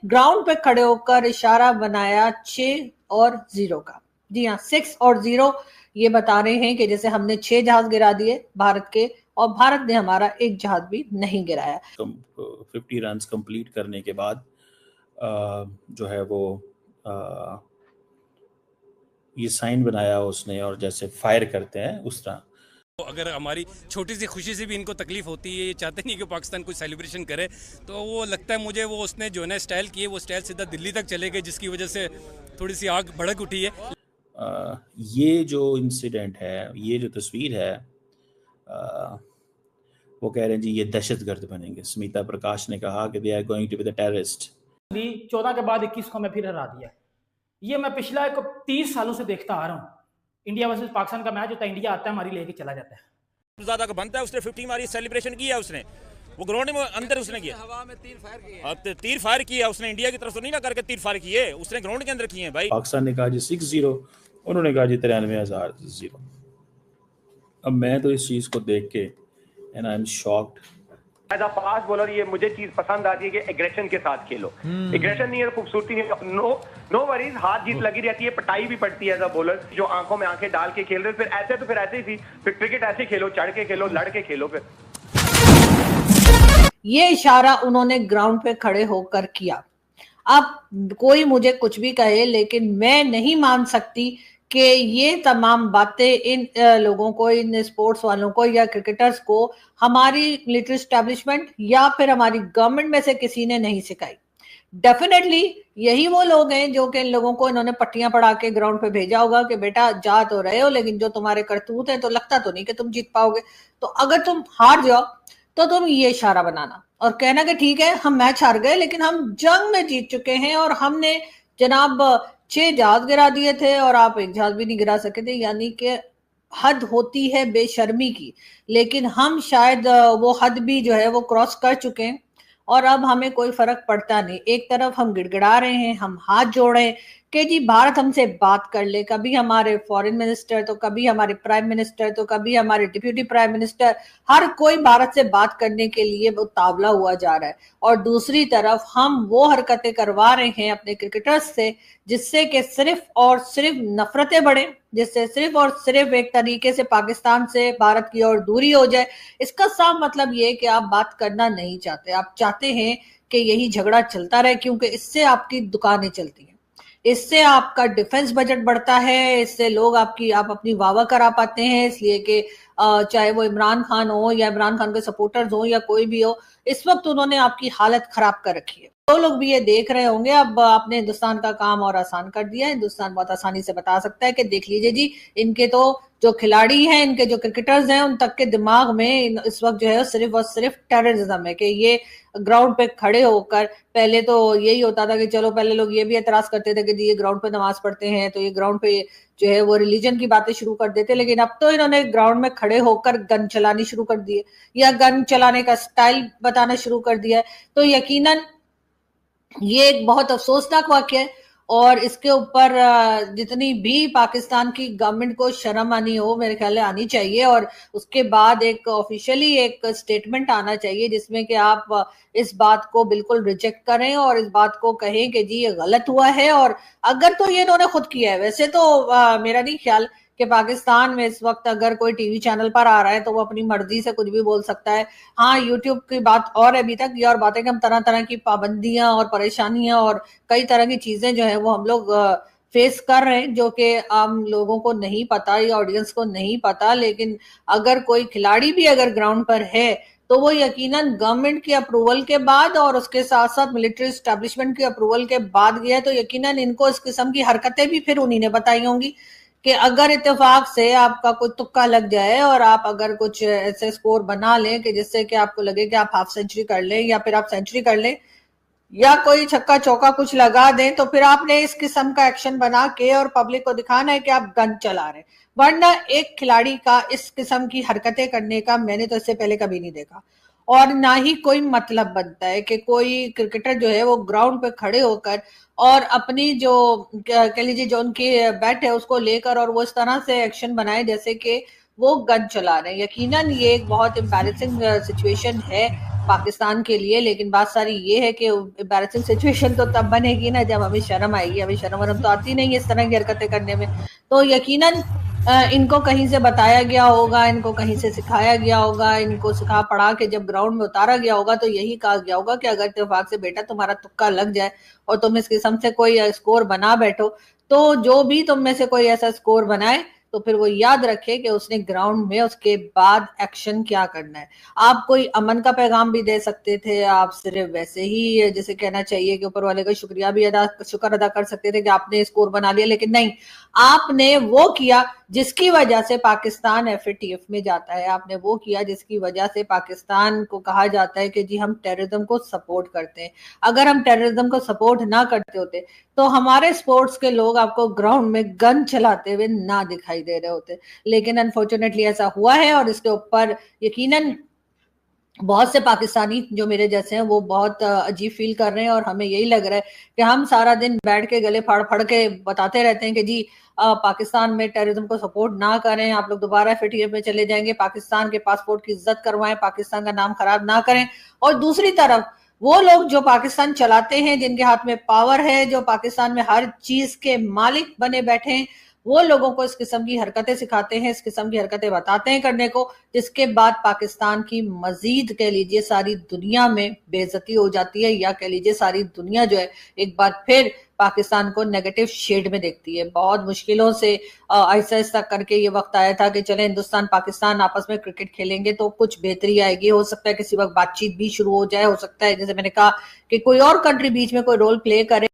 Ground पे खड़े होकर इशारा बनाया 6 और 0 का। जी हाँ, 6 और 0 ये बता रहे हैं कि जैसे हमने 6 जहाज गिरा दिए भारत के, और भारत ने हमारा एक जहाज भी नहीं गिराया। 50 रन कंप्लीट करने के बाद जो है वो ये साइन बनाया उसने, और जैसे फायर करते हैं उस तरह। तो अगर हमारी छोटी सी खुशी से भी इनको तकलीफ होती है, ये चाहते नहीं कि पाकिस्तान कुछ सेलिब्रेशन करे, तो वो लगता है मुझे वो उसने जो है ना स्टाइल किए, वो स्टाइल सीधा दिल्ली तक चले गए, जिसकी वजह से थोड़ी सी आग भड़क उठी है। ये जो इंसिडेंट है, ये जो तस्वीर है, वो कह रहे हैं जी ये दहशतगर्द बनेंगे। स्मिता प्रकाश ने कहा कि they are going to be the terrorist. 14 के बाद 21 को मैं फिर हरा दिया। ये मैं पिछला 30 सालों से देखता आ रहा हूँ। इंडिया वर्सेस पाकिस्तान का मैच होता है, इंडिया आता है, हमारी लेके चला जाता है। ज्यादा का बनता है, उसने 50 मारी, सेलिब्रेशन किया उसने, वो ग्राउंड में अंदर उसने किया, हवा में तीर फायर किया उसने। इंडिया की तरफ से नहीं ना करके तीर फायर किए, उसने ग्राउंड के अंदर किए हैं भाई। पाकिस्तान ने कहा जी 6-0, उन्होंने कहा जी 93,000-0। अब मैं तो इस चीज को देख के and I am shocked. As a fast bowler ये मुझे चीज पसंद आती है कि एग्रेशन के साथ खेलो। एग्रेशन नहीं है तो खूबसूरती नहीं। नो वरीज, हाथ जीत लगी रहती है, पटाई भी पड़ती है एज अ बॉलर। जो आंखों में आंखें डाल के खेल रहे, फिर ऐसे तो फिर ऐसे ही थी। फिर क्रिकेट ऐसे खेलो, चढ़ के खेलो, लड़ के खेलो। फिर ये इशारा उन्होंने ग्राउंड पे खड़े होकर किया। अब कोई मुझे कुछ भी कहे, लेकिन मैं नहीं मान सकती कि ये तमाम बातें इन लोगों को, इन स्पोर्ट्स वालों को या क्रिकेटर्स को हमारी मिलिट्री एस्टैब्लिशमेंट या फिर हमारी गवर्नमेंट में से किसी ने नहीं सिखाई। डेफिनेटली यही वो लोग हैं जो कि इन लोगों को इन्होंने पट्टियां पढ़ा के ग्राउंड पे भेजा होगा कि बेटा जा तो रहे हो, लेकिन जो तुम्हारे करतूत है तो लगता तो नहीं कि तुम जीत पाओगे। तो अगर तुम हार जाओ तो तुम ये इशारा बनाना और कहना कि ठीक है हम मैच हार गए, लेकिन हम जंग में जीत चुके हैं और हमने जनाब 6 जहाज गिरा दिए थे और आप एक जहाज भी नहीं गिरा सके थे। यानी कि हद होती है बेशर्मी की, लेकिन हम शायद वो हद भी जो है वो क्रॉस कर चुके हैं और अब हमें कोई फर्क पड़ता नहीं। एक तरफ हम गिड़गिड़ा रहे हैं, हम हाथ जोड़ रहे हैं कि जी भारत हमसे बात कर ले। कभी हमारे फॉरेन मिनिस्टर, तो कभी हमारे प्राइम मिनिस्टर, तो कभी हमारे डिप्यूटी प्राइम मिनिस्टर, हर कोई भारत से बात करने के लिए उतावला हुआ जा रहा है। और दूसरी तरफ हम वो हरकतें करवा रहे हैं अपने क्रिकेटर्स से जिससे कि सिर्फ और सिर्फ नफरतें बढ़े, जिससे सिर्फ और सिर्फ एक तरीके से पाकिस्तान से भारत की ओर दूरी हो जाए। इसका साफ मतलब ये है कि आप बात करना नहीं चाहते, आप चाहते हैं कि यही झगड़ा चलता रहे, क्योंकि इससे आपकी दुकानें चलती हैं, इससे आपका डिफेंस बजट बढ़ता है, इससे लोग आप अपनी वाहवाह करा पाते हैं। इसलिए कि चाहे वो इमरान खान हो या इमरान खान के सपोर्टर्स हो या कोई भी हो, इस वक्त उन्होंने आपकी हालत खराब कर रखी है। तो लोग भी ये देख रहे होंगे। अब आपने हिंदुस्तान का काम और आसान कर दिया है। हिंदुस्तान बहुत आसानी से बता सकता है कि देख लीजिए जी, इनके तो जो खिलाड़ी हैं, इनके जो क्रिकेटर्स हैं, उन तक के दिमाग में इस वक्त जो है सिर्फ और सिर्फ टेररिज्म है कि ये ग्राउंड पे खड़े होकर, पहले तो यही होता था कि चलो पहले लोग ये भी एतराज करते थे कि जी ये ग्राउंड पे नमाज पढ़ते हैं तो ये ग्राउंड पे जो है वो रिलीजन की बातें शुरू कर देते, लेकिन अब तो इन्होंने ग्राउंड में खड़े होकर गन चलानी शुरू कर दी है या गन चलाने का स्टाइल बताना शुरू कर दिया है। तो यकीनन ये एक बहुत अफसोसनाक वाकया है और इसके ऊपर जितनी भी पाकिस्तान की गवर्नमेंट को शर्म आनी हो, मेरे ख्याल आनी चाहिए और उसके बाद एक ऑफिशियली एक स्टेटमेंट आना चाहिए जिसमें कि आप इस बात को बिल्कुल रिजेक्ट करें और इस बात को कहें कि जी ये गलत हुआ है। और अगर तो ये इन्होंने खुद किया है, वैसे तो मेरा नहीं ख्याल कि पाकिस्तान में इस वक्त अगर कोई टीवी चैनल पर आ रहा है तो वो अपनी मर्जी से कुछ भी बोल सकता है। हाँ, यूट्यूब की बात और अभी तक ये और बातें कि हम तरह तरह की पाबंदियां और परेशानियां और कई तरह की चीजें जो है वो हम लोग फेस कर रहे हैं जो कि आम लोगों को नहीं पता या ऑडियंस को नहीं पता। लेकिन अगर कोई खिलाड़ी भी अगर ग्राउंड पर है तो वो यकीनन गवर्नमेंट की अप्रूवल के बाद और उसके साथ साथ मिलिट्री एस्टैब्लिशमेंट की अप्रूवल के बाद गया है। तो यकीनन इनको इस किस्म की हरकतें भी फिर उन्हीं ने बताई होंगी कि अगर इत्तेफाक से आपका कोई तुक्का लग जाए और आप अगर कुछ ऐसे स्कोर बना लें कि जिससे कि आपको लगे कि आप हाफ सेंचुरी कर लें या फिर आप सेंचुरी कर लें या कोई छक्का चौका कुछ लगा दें, तो फिर आपने इस किस्म का एक्शन बना के और पब्लिक को दिखाना है कि आप गन चला रहे हैं। वरना एक खिलाड़ी का इस किस्म की हरकतें करने का मैंने तो इससे पहले कभी नहीं देखा और ना ही कोई मतलब बनता है कि कोई क्रिकेटर जो है वो ग्राउंड पे खड़े होकर और अपनी जो कह लीजिए जो उनकी बैट है उसको लेकर और वो इस तरह से एक्शन बनाए जैसे कि वो गन चला रहे हैं। यकीनन ये एक बहुत एम्बैरेसिंग सिचुएशन है पाकिस्तान के लिए। लेकिन बात सारी ये है कि एम्बैरेसिंग सिचुएशन तो तब बनेगी ना जब हमें शर्म आएगी। हमें शर्म वरम तो आती नहीं है इस तरह की हरकतें करने में। तो यकीनन इनको कहीं से बताया गया होगा, इनको कहीं से सिखाया गया होगा, इनको सिखा पढ़ा के जब ग्राउंड में उतारा गया होगा तो यही कहा गया होगा कि अगर इत्तेफाक से बेटा तुम्हारा तुक्का लग जाए और तुम इस किस्म से कोई स्कोर बना बैठो, तो जो भी तुम में से कोई ऐसा स्कोर बनाए तो फिर वो याद रखे कि उसने ग्राउंड में उसके बाद एक्शन क्या करना है। आप कोई अमन का पैगाम भी दे सकते थे, आप सिर्फ वैसे ही जैसे कहना चाहिए कि ऊपर वाले का शुक्र अदा कर सकते थे कि आपने स्कोर बना लिया, लेकिन नहीं, आपने वो किया जिसकी वजह से पाकिस्तान FATF में जाता है। आपने वो किया जिसकी वजह से पाकिस्तान को कहा जाता है कि जी हम टेररिज्म को सपोर्ट करते हैं। अगर हम टेररिज्म को सपोर्ट ना करते होते तो हमारे स्पोर्ट्स के लोग आपको ग्राउंड में गन चलाते हुए ना दिखाई दे रहे होते। लेकिन अनफॉर्चुनेटली ऐसा हुआ है और इसके ऊपर यकीनन बहुत से पाकिस्तानी जो मेरे जैसे हैं वो बहुत अजीब फील कर रहे हैं। और हमें यही लग रहा है कि हम सारा दिन बैठ के गले फाड़ फाड़ के बताते रहते हैं कि जी पाकिस्तान में टेररिज्म को सपोर्ट ना करें, आप लोग दोबारा FATF में चले जाएंगे, पाकिस्तान के पासपोर्ट की इज्जत करवाएं, पाकिस्तान का नाम खराब ना करें। और दूसरी तरफ वो लोग जो पाकिस्तान चलाते हैं, जिनके हाथ में पावर है, जो पाकिस्तान में हर चीज के मालिक बने बैठे हैं, वो लोगों को इस किस्म की हरकतें सिखाते हैं, इस किस्म की हरकतें बताते हैं करने को, जिसके बाद पाकिस्तान की मजीद कह लीजिए सारी दुनिया में बेइज्जती हो जाती है, या कह लीजिए सारी दुनिया जो है एक बार फिर पाकिस्तान को नेगेटिव शेड में देखती है। बहुत मुश्किलों से ऐसा ऐसा करके ये वक्त आया था कि चले हिंदुस्तान पाकिस्तान आपस में क्रिकेट खेलेंगे तो कुछ बेहतरी आएगी। हो सकता है किसी वक्त बातचीत भी शुरू हो जाए, हो सकता है जैसे मैंने कहा कि कोई और कंट्री बीच में कोई रोल प्ले करे।